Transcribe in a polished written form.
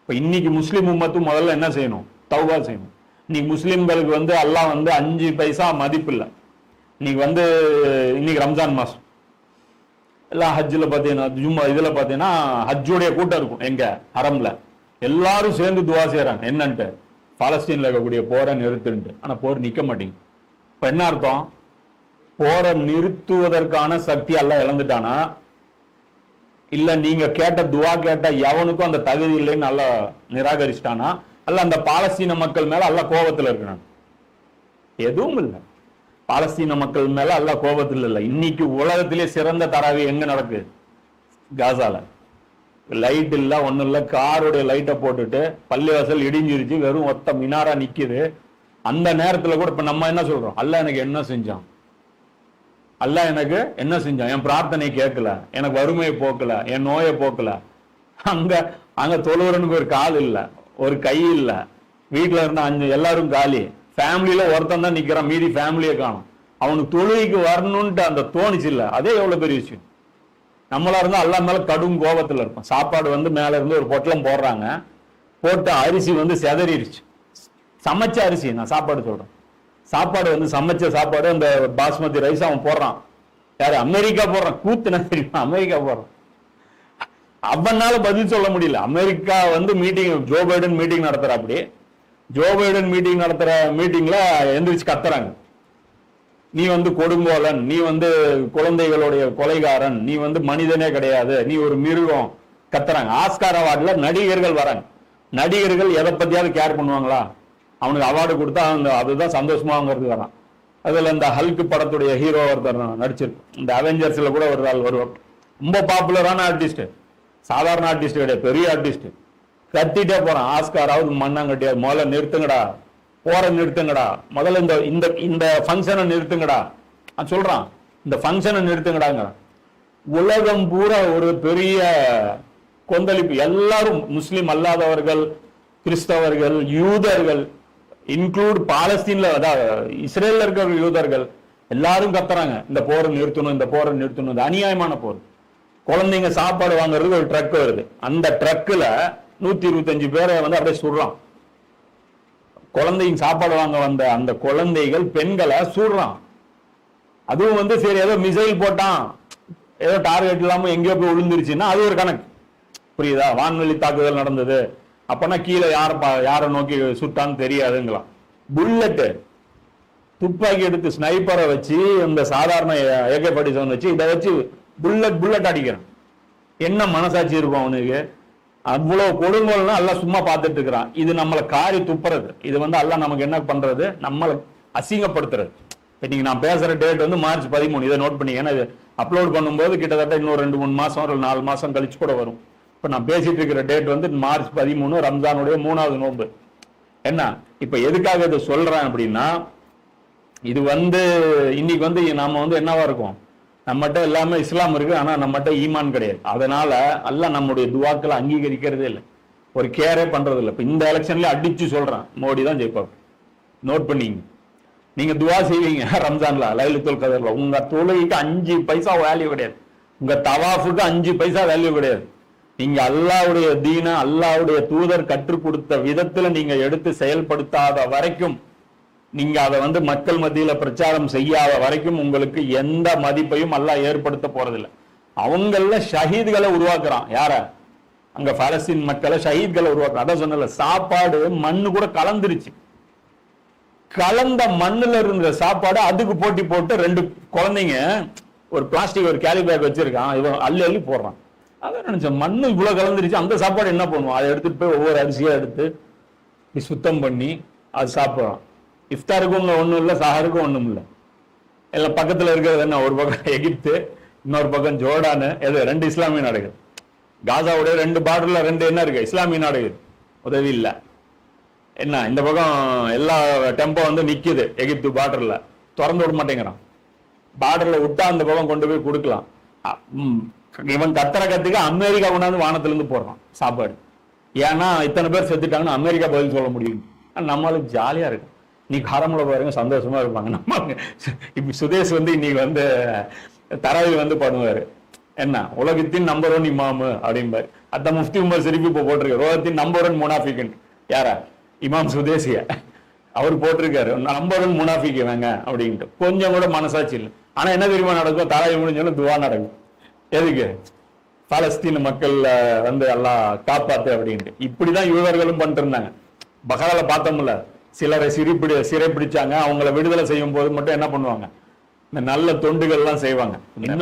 இப்ப இன்னைக்கு முஸ்லீம் உம்மத்து முதல்ல என்ன செய்யணும்? தௌபா செய்யணும். இன்னைக்கு முஸ்லீம்களுக்கு வந்து அல்லாஹ் வந்து 5 பைசா மதிப்பு இல்லை. இன்னைக்கு ரம்ஜான் மாசம் எல்லாம் ஹஜ்ஜில் பார்த்தீங்கன்னா ஜும்மா இதுல பார்த்தீங்கன்னா ஹஜ்ஜுடைய கூட்டம் இருக்கும். எங்க ஹரம்ல எல்லாரும் சேர்ந்து துவா செய்யறாங்க. என்னன்ட்டு? பாலஸ்தீன்ல இருக்கக்கூடிய போரை நிறுத்துன்ட்டு. ஆனா போர் நிக்க மாட்டேங்குது. இப்ப என்ன அர்த்தம்? போரை நிறுத்துவதற்கான சக்தி எல்லாம் இழந்துட்டானா, இல்ல நீங்க கேட்ட துவா கேட்ட எவனுக்கும் அந்த தகுதி இல்லைன்னு நல்லா நிராகரிச்சிட்டானா, அல்ல அந்த பாலஸ்தீன மக்கள் மேல அல்ல கோபத்துல இருக்கிறான்? எதுவும் இல்லை. பாலஸ்தீன மக்கள் மேல அல்ல கோபத்தில் இல்லை. இன்னைக்கு உலகத்திலே சிறந்த தராவி எங்க நடக்குது? காசால. லைட் இல்ல, ஒண்ணும் இல்ல, காருடைய லைட்டை போட்டுட்டு பள்ளிவாசல் இடிஞ்சிருச்சு, வெறும் ஒத்த மினாரா நிக்குது. அந்த நேரத்துல கூட இப்ப நம்ம என்ன சொல்றோம்? அல்லாஹ் எனக்கு என்ன செஞ்சான்? அல்லாஹ் எனக்கு என்ன செஞ்சான்? என் பிரார்த்தனை கேட்கல, எனக்கு வறுமையை போக்கல, என் நோயை போக்கல. அங்க தொழுவரனுக்கு ஒரு கால் இல்ல, ஒரு கை இல்ல, வீட்டுல இருந்த 5 எல்லாரும் காலி, ஃபேமிலியில ஒருத்தன் தான் நிக்கிறான், மீதி ஃபேமிலியை காணும். அவனுக்கு தொழுகைக்கு வரணும்ட்டு அந்த தோணிச்சு இல்ல. அதே எவ்வளவு பெரிய விஷயம். நம்மளா இருந்தா அல்லாஹ் மேல கடும் கோபத்துல இருப்போம். சாப்பாடு வந்து மேல இருந்து ஒரு பொட்டலம் போடுறாங்க, போட்டு அரிசி வந்து செதறிடுச்சு. சமைச்ச அரிசி, நான் சாப்பாடு சொல்றேன், சாப்பாடு வந்து சமைச்ச சாப்பாடு, அந்த பாஸ்மதி ரைஸ் அவன் போடுறான். யாரு? அமெரிக்கா போடுறான். கூத்துனா தெரியுமா? அமெரிக்கா போடுறான். அவனால பதில் சொல்ல முடியல. அமெரிக்கா வந்து மீட்டிங், ஜோ பைடன் மீட்டிங் நடத்துற, அப்படி ஜோ பைடன் மீட்டிங் நடத்துற மீட்டிங்ல எந்திரிச்சு கத்துறாங்க, நீ வந்து கொடுங்கோலன், நீ வந்து குழந்தைகளுடைய கொலைகாரன், நீ வந்து மனிதனே கிடையாது, நீ ஒரு மிருகம் கத்துறாங்க. ஆஸ்கார் அவார்டுல நடிகர்கள் வராங்க. நடிகர்கள் எதை பத்தியாவது கேர் பண்ணுவாங்களா? அவனுக்கு அவார்டு கொடுத்தா அதுதான் சந்தோஷமாங்கிறது வரான். அதுல இந்த ஹல்க் படத்துடைய ஹீரோ ஒருத்தர் நடிச்சிருக்கு. இந்த அவெஞ்சர்ஸ்ல கூட ஒரு ஆள் வருவார். ரொம்ப பாப்புலரான ஆர்டிஸ்ட், சாதாரண ஆர்டிஸ்ட் கிடையாது, பெரிய ஆர்டிஸ்ட். கத்திட்டே போறான், ஆஸ்காராவது மண்ணாங்கட்டியா, முதல்ல நிறுத்துங்கடா, போற நிறுத்துங்கடா, முதல்ல இந்த ஃபங்க்ஷனை நிறுத்துங்கடா சொல்றான், இந்த ஃபங்க்ஷனை நிறுத்துங்கடாங்க. உலகம் பூரா ஒரு பெரிய கொந்தளிப்பு. எல்லாரும், முஸ்லிம் அல்லாதவர்கள், கிறிஸ்தவர்கள், யூதர்கள், இன்க்ளூட் பாலஸ்தீன்ல, அதாவது இஸ்ரேல்ல இருக்கிற யூதர்கள் எல்லாரும் கத்துறாங்க, இந்த போரை நிறுத்தணும், இந்த போரை நிறுத்தணும். இந்த அநியாயமான போர். குழந்தைங்க சாப்பாடு வாங்குறதுக்கு ஒரு ட்ரக் வருது, அந்த ட்ரக்ல 125 பேரை வந்து அப்படியே சுடுறான். குழந்தைங்க சாப்பாடு வாங்க வந்த அந்த குழந்தைகள், பெண்களை சுடுறான். அதுவும் வந்து சரி ஏதோ மிசைல் போட்டான், ஏதோ டார்கெட் இல்லாம எங்கேயோ போய் விழுந்துருச்சுன்னா அது ஒரு கணக்கு, புரியுதா? வான்வெளி தாக்குதல் நடந்தது, அப்பனா கீழே யாரை நோக்கி சுட்டான்னு தெரியாதுங்களாம். புல்லட்டு, துப்பாக்கி எடுத்து ஸ்னைப்பரை வச்சு, இந்த சாதாரண AK-47 வச்சு, இதை வச்சு புல்லட் அடிக்கிறான். என்ன மனசாட்சி இருக்கும் அவனுக்கு? அவ்வளவு கொடுங்கோல்னா எல்லாம் சும்மா பார்த்துட்டு இருக்கிறான். இது நம்மளை காரி துப்புறது. இது வந்து எல்லாம் நமக்கு என்ன பண்றது? நம்மளை அசிங்கப்படுத்துறது. இன்னைக்கு நான் பேசுற டேட் வந்து மார்ச் 13. இதை நோட் பண்ணி, ஏன்னா இது அப்லோட் பண்ணும்போது கிட்டத்தட்ட இன்னும் 2-3 மாசம், ஒரு 4 மாசம் கழிச்சு கூட வரும். இப்ப நான் பேசிட்டு இருக்கிற டேட் வந்து மார்ச் 13, ரம்ஜானுடைய 3வது நோன்பு. என்ன இப்ப எதுக்காக இதை சொல்றேன் அப்படின்னா, இது வந்து இன்னைக்கு வந்து நாம வந்து என்னவா இருக்கும்? நம்மகிட்ட எல்லாமே இஸ்லாம் இருக்கு, ஆனா நம்மகிட்ட ஈமான் கிடையாது. அதனால அல்லாஹ் நம்முடைய துவாக்களை அங்கீகரிக்கிறதே இல்லை, ஒரு கேரே பண்றது இல்லை. இப்ப இந்த எலெக்ஷன்ல அடிச்சு சொல்றேன், மோடி தான் ஜெயிப்பாங்க. நோட் பண்ணீங்க. நீங்க துவா செய்வீங்க ரம்ஜான்ல, லைலத்துல் கதர்ல, உங்க தொழுகைக்கு 5 பைசா வேல்யூ கிடையாது, உங்க தவாஃபுக்கு 5 பைசா வேல்யூ கிடையாது. நீங்க அல்லாஹ்வுடைய தீன, அல்லாஹ்வுடைய தூதர் கற்றுக் கொடுத்த விதத்துல நீங்க எடுத்து செயல்படுத்தாத வரைக்கும், நீங்க அதை வந்து மக்கள் மத்தியில பிரச்சாரம் செய்யாத வரைக்கும் உங்களுக்கு எந்த மதிப்பையும் அல்லாஹ் ஏற்படுத்த போறதில்லை. அவங்கள ஷஹீத்களை உருவாக்குறான். யார? அங்க பாலஸ்தீன் மக்களை ஷஹீத்களை உருவாக்குறான். அதான் சொன்னல, சாப்பாடு மண்ணு கூட கலந்துருச்சு. கலந்த மண்ணுல இருந்த சாப்பாடு அதுக்கு போட்டி போட்டு 2 குழந்தைங்க ஒரு பிளாஸ்டிக் ஒரு கேரி பேக் வச்சிருக்கான், இவன் அள்ளி போடுறான். அதான் நினைச்சேன், மண்ணு இவ்வளவு கலந்துருச்சு, அந்த சாப்பாடு என்ன பண்ணுவோம்? அதை எடுத்துட்டு போய் ஒவ்வொரு அரிசியா எடுத்து சுத்தம் பண்ணி அது சாப்பிடுறான். இஃப்தாருக்கும் ஒண்ணும் இல்லை, சஹருக்கும் ஒண்ணும் இல்லை. எல்லாம் பக்கத்துல இருக்கிறது என்ன? ஒரு பக்கம் எகிப்து, இன்னொரு பக்கம் ஜோர்டானு. எது? 2 இஸ்லாமிய நாடுகள். காசாவுடைய 2 பார்டர்ல 2 என்ன இருக்கு? இஸ்லாமிய நாடுகள். உதவி இல்லை. என்ன இந்த பக்கம் எல்லா டெம்போ வந்து நிக்குது எகிப்து பார்டர்ல, திறந்து விட மாட்டேங்கிறான். பார்டர்ல விட்டா அந்த பக்கம் கொண்டு போய் கொடுக்கலாம். இவன் கத்துறதுக்கு அமெரிக்கா கொண்டாந்து வானத்துல இருந்து போடுறான் சாப்பாடு. ஏன்னா இத்தனை பேர் செத்துட்டாங்கன்னு அமெரிக்கா பதில் சொல்ல முடியும். நம்மளுக்கு ஜாலியா இருக்கு. இன்னைக்கு ஹரம்ல பாருங்க, சந்தோஷமா இருப்பாங்க. நம்ம இப்ப சுதேஷ் வந்து இன்னைக்கு வந்து தராவி வந்து பண்ணுவாரு, என்ன உலகத்தின் நம்பர் 1 இமாமு அப்படிம்பாரு. அத முஃப்தி உமர் ஷெரீப் இப்ப போட்டிருக்காரு, ரோஹத்தின் நம்பர் 1 முனாஃபிக். யாரா? இமாம் சுதேசிய அவர் போட்டிருக்காரு, நம்பர் 1 முனாஃபிக் வேங்க அப்படின்ட்டு. கொஞ்சம் கூட மனசாட்சி இல்லை. ஆனா என்ன தெரியுமா நடக்கும்? தாராவி முடிஞ்சாலும் துவா நடக்கும். எதுக்கு? பாலஸ்தீன மக்கள் வந்து எல்லாம் காப்பாத்து அப்படின்ட்டு. இப்படிதான் யூதர்களும் பண்ணிட்டு இருந்தாங்க. பகரால பார்த்தோம்ல, சிலரை சிறை பிடிச்சாங்க. அவங்கள விடுதலை செய்யும் போது மட்டும் என்ன பண்ணுவாங்க? இந்த நல்ல தொண்டுகள் எல்லாம் செய்வாங்க. இன்னும்